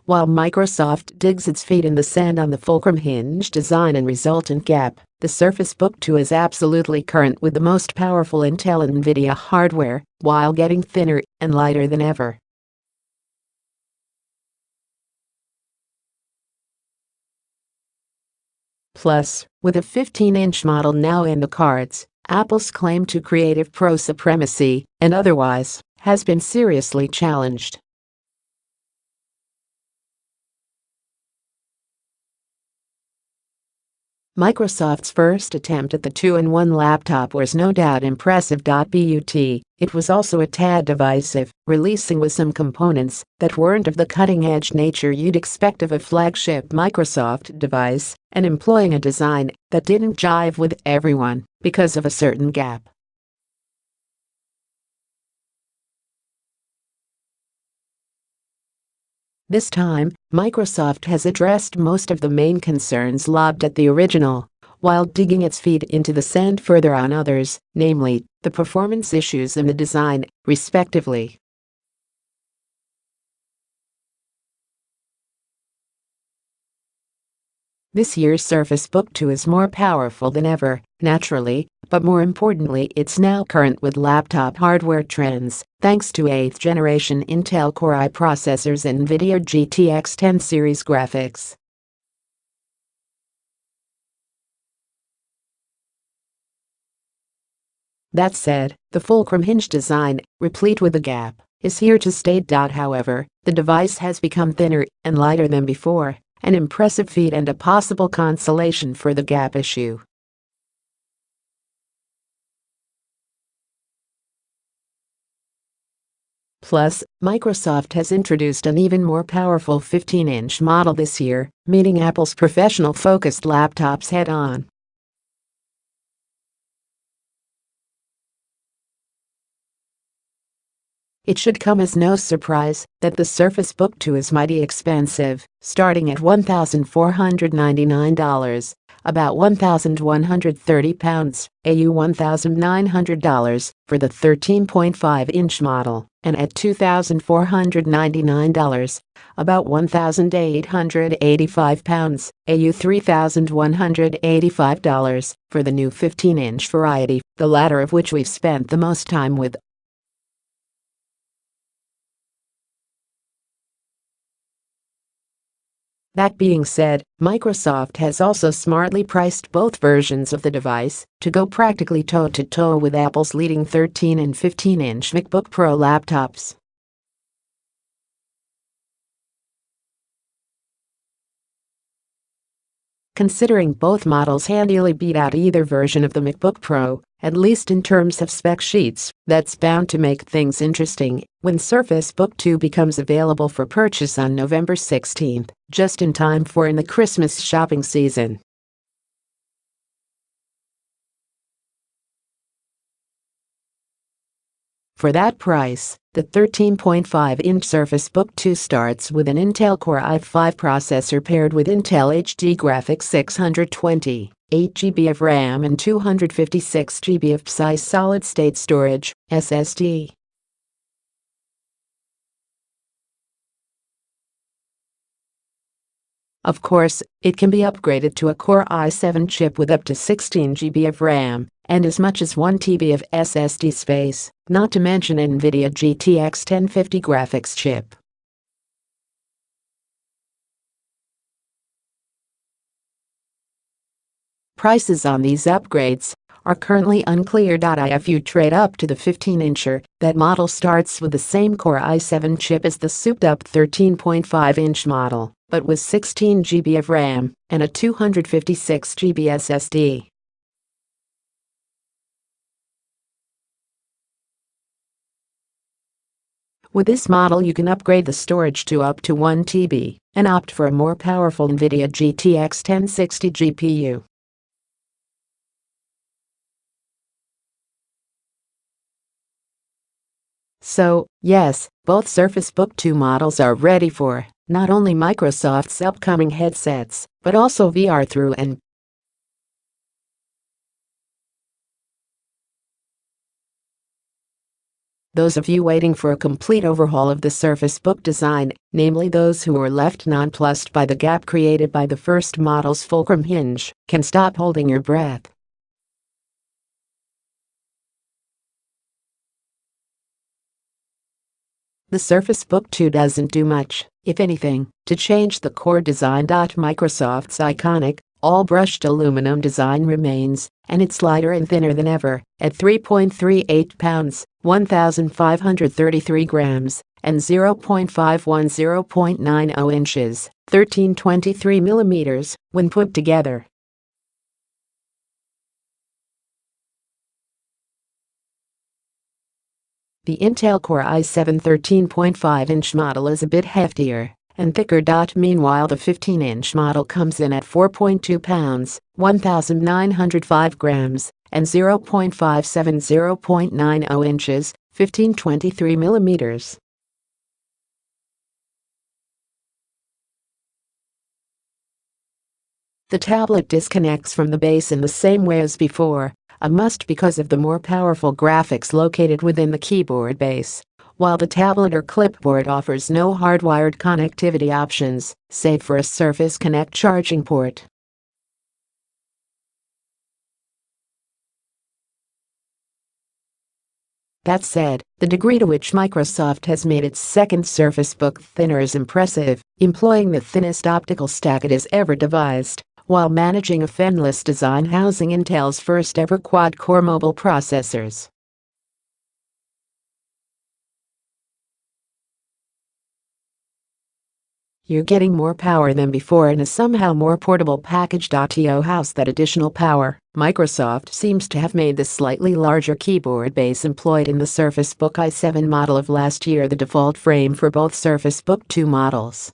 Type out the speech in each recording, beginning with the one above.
While Microsoft digs its feet in the sand on the Fulcrum hinge design and resultant gap, the Surface Book 2 is absolutely current with the most powerful Intel and Nvidia hardware, while getting thinner and lighter than ever. Plus, with a 15-inch model now in the cards, Apple's claim to creative pro supremacy, and otherwise, has been seriously challenged. Microsoft's first attempt at the two-in-one laptop was no doubt impressive. But it was also a tad divisive, releasing with some components that weren't of the cutting-edge nature you'd expect of a flagship Microsoft device, and employing a design that didn't jive with everyone because of a certain gap. This time, Microsoft has addressed most of the main concerns lobbed at the original, while digging its feet into the sand further on others, namely, the performance issues and the design, respectively. This year's Surface Book 2 is more powerful than ever, naturally, but more importantly it's now current with laptop hardware trends, thanks to 8th generation Intel Core i processors and Nvidia GTX 10 series graphics. That said, the Fulcrum hinge design, replete with a gap, is here to stay. However, the device has become thinner and lighter than before, an impressive feat and a possible consolation for the gap issue. Plus, Microsoft has introduced an even more powerful 15-inch model this year, meeting Apple's professional-focused laptops head-on. It should come as no surprise that the Surface Book 2 is mighty expensive, starting at $1,499, about £1,130, AU $1,900 for the 13.5-inch model, and at $2,499, about £1,885, AU $3,185 for the new 15-inch variety, the latter of which we've spent the most time with. That being said, Microsoft has also smartly priced both versions of the device to go practically toe-to-toe with Apple's leading 13 and 15-inch MacBook Pro laptops. Considering both models handily beat out either version of the MacBook Pro, at least in terms of spec sheets, that's bound to make things interesting when Surface Book 2 becomes available for purchase on November 16, just in time for the Christmas shopping season. For that price, the 13.5-inch Surface Book 2 starts with an Intel Core i5 processor paired with Intel HD graphics 620, 8GB of RAM and 256GB of PCIe solid-state storage, SSD. Of course, it can be upgraded to a Core i7 chip with up to 16GB of RAM and as much as 1TB of SSD space, not to mention an Nvidia GTX 1050 graphics chip. Prices on these upgrades are currently unclear. If you trade up to the 15-incher, that model starts with the same Core i7 chip as the souped-up 13.5-inch model, but with 16GB of RAM and a 256GB SSD. With this model you can upgrade the storage to up to 1TB and opt for a more powerful Nvidia GTX 1060 GPU. So, yes, both Surface Book 2 models are ready for not only Microsoft's upcoming headsets, but also VR through and those of you waiting for a complete overhaul of the Surface Book design, namely those who were left nonplussed by the gap created by the first model's Fulcrum hinge, can stop holding your breath. The Surface Book 2 doesn't do much, if anything, to change the core design. Microsoft's iconic, all-brushed aluminum design remains, and it's lighter and thinner than ever, at 3.38 pounds, 1,533 grams, and 0.510.90 inches, 1323 millimeters, when put together. The Intel Core i7 13.5-inch model is a bit heftier and thicker. Meanwhile, the 15-inch model comes in at 4.2 pounds, 1,905 grams, and 0.570.90 inches, 1523 millimeters. The tablet disconnects from the base in the same way as before, a must because of the more powerful graphics located within the keyboard base, while the tablet or clipboard offers no hardwired connectivity options, save for a Surface Connect charging port. That said, the degree to which Microsoft has made its second Surface Book thinner is impressive, employing the thinnest optical stack it has ever devised, while managing a fanless design housing Intel's first-ever quad-core mobile processors. You're getting more power than before in a somehow more portable package. To house that additional power, Microsoft seems to have made the slightly larger keyboard base employed in the Surface Book i7 model of last year the default frame for both Surface Book 2 models.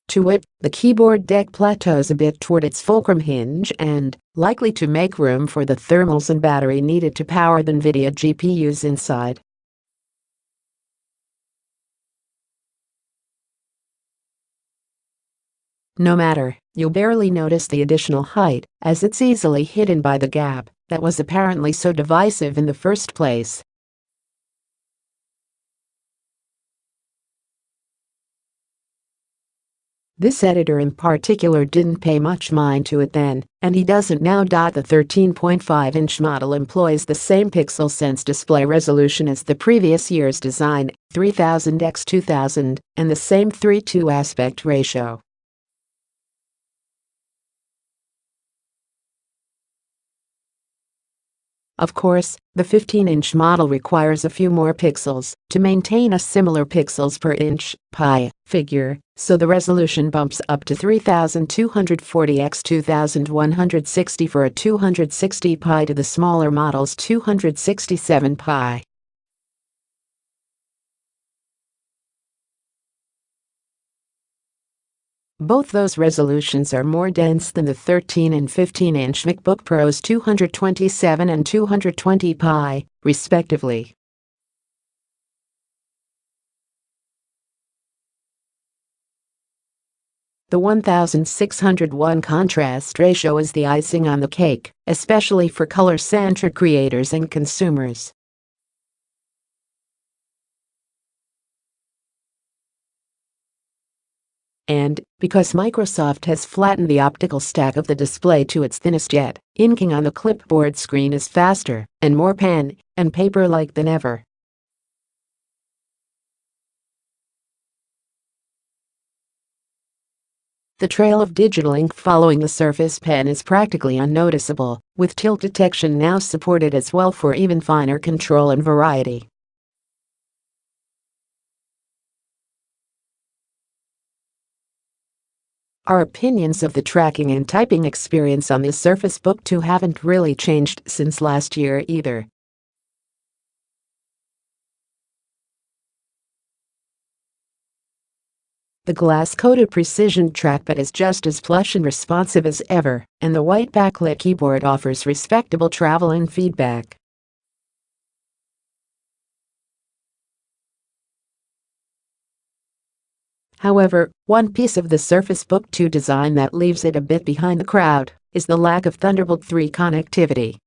To wit, the keyboard deck plateaus a bit toward its Fulcrum hinge and, likely to make room for the thermals and battery needed to power the Nvidia GPUs inside. No matter, you'll barely notice the additional height, as it's easily hidden by the gap that was apparently so divisive in the first place. This editor in particular didn't pay much mind to it then, and he doesn't now. The 13.5-inch model employs the same pixel sense display resolution as the previous year's design, 3000 x 2000, and the same 3:2 aspect ratio. Of course, the 15-inch model requires a few more pixels to maintain a similar pixels per inch pi figure, so the resolution bumps up to 3240 x 2160 for a 260 pi to the smaller model's 267 pi. Both those resolutions are more dense than the 13 and 15-inch MacBook Pro's 227 and 220 pi, respectively. The 1601 contrast ratio is the icing on the cake, especially for color-centric creators and consumers. And, because Microsoft has flattened the optical stack of the display to its thinnest yet, inking on the clipboard screen is faster and more pen and paper-like than ever. The trail of digital ink following the Surface Pen is practically unnoticeable, with tilt detection now supported as well for even finer control and variety. Our opinions of the tracking and typing experience on the Surface Book 2 haven't really changed since last year either. The glass-coated precision trackpad is just as plush and responsive as ever, and the white backlit keyboard offers respectable travel and feedback. However, one piece of the Surface Book 2 design that leaves it a bit behind the crowd is the lack of Thunderbolt 3 connectivity.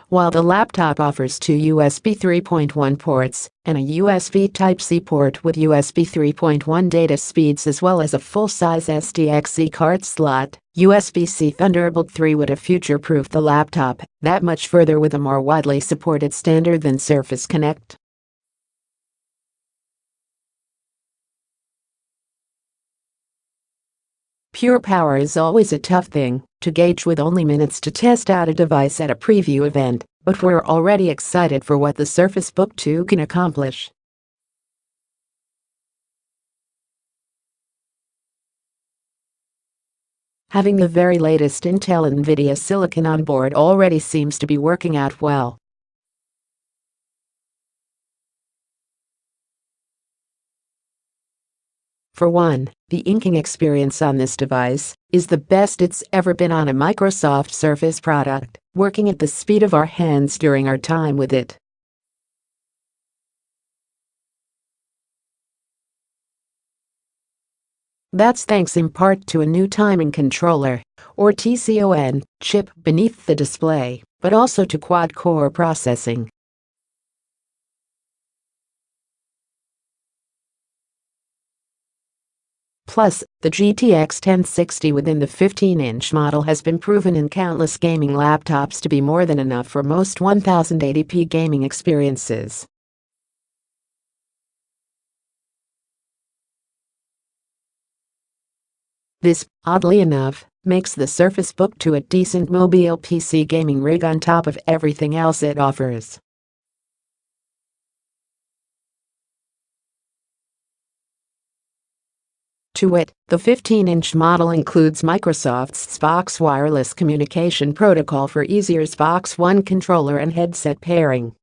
While the laptop offers two USB 3.1 ports and a USB Type-C port with USB 3.1 data speeds as well as a full-size SDXC card slot, USB-C Thunderbolt 3 would have future-proofed the laptop that much further with a more widely supported standard than Surface Connect. Pure power is always a tough thing to gauge with only minutes to test out a device at a preview event, but we're already excited for what the Surface Book 2 can accomplish. Having the very latest Intel and Nvidia silicon on board already seems to be working out well. For one, the inking experience on this device is the best it's ever been on a Microsoft Surface product, working at the speed of our hands during our time with it. That's thanks in part to a new timing controller, or TCON, chip beneath the display, but also to quad-core processing. Plus, the GTX 1060 within the 15-inch model has been proven in countless gaming laptops to be more than enough for most 1080p gaming experiences. This, oddly enough, makes the Surface Book 2 a decent mobile PC gaming rig on top of everything else it offers. To wit, the 15-inch model includes Microsoft's Xbox wireless communication protocol for easier Xbox One controller and headset pairing.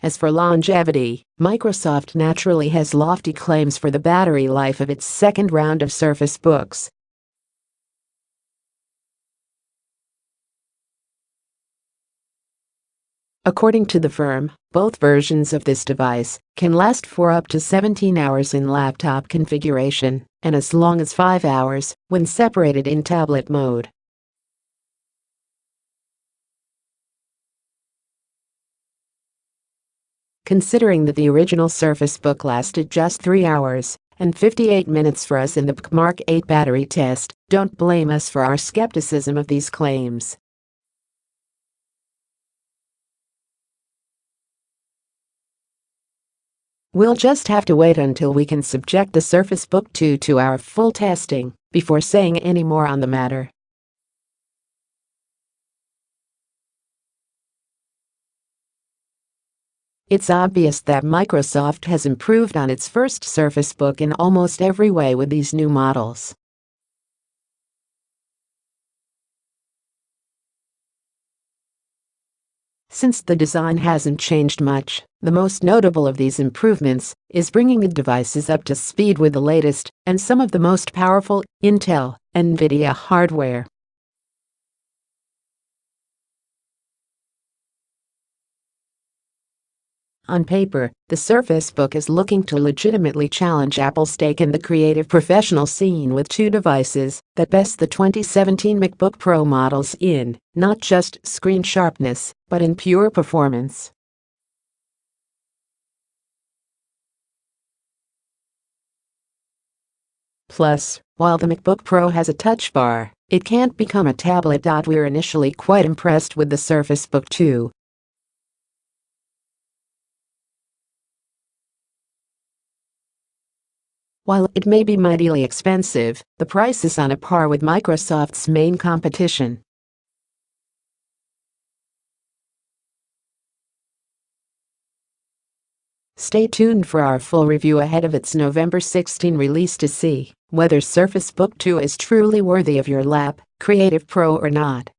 As for longevity, Microsoft naturally has lofty claims for the battery life of its second round of Surface Books. According to the firm, both versions of this device can last for up to 17 hours in laptop configuration and as long as 5 hours when separated in tablet mode. Considering that the original Surface Book lasted just 3 hours and 58 minutes for us in the Mark 8 battery test, don't blame us for our skepticism of these claims. We'll just have to wait until we can subject the Surface Book 2 to our full testing before saying any more on the matter. It's obvious that Microsoft has improved on its first Surface Book in almost every way with these new models. Since the design hasn't changed much, the most notable of these improvements is bringing the devices up to speed with the latest and some of the most powerful Intel and Nvidia hardware. On paper, the Surface Book is looking to legitimately challenge Apple's stake in the creative professional scene with two devices that best the 2017 MacBook Pro models in not just screen sharpness, but in pure performance. Plus, while the MacBook Pro has a touch bar, it can't become a tablet. We're initially quite impressed with the Surface Book 2. While it may be mightily expensive, the price is on a par with Microsoft's main competition. Stay tuned for our full review ahead of its November 16 release to see whether Surface Book 2 is truly worthy of your lap, Creative Pro or not.